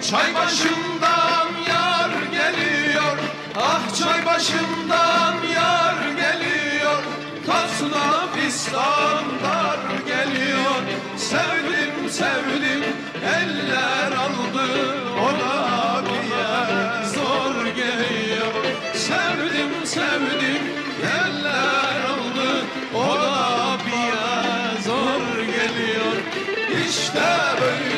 Çay başından yar geliyor, ah çay başından yar geliyor, tasla fistanlar geliyor. Sevdim sevdim eller aldı, o da bir zor geliyor. Sevdim sevdim eller aldı, o da bir zor geliyor. İşte böyle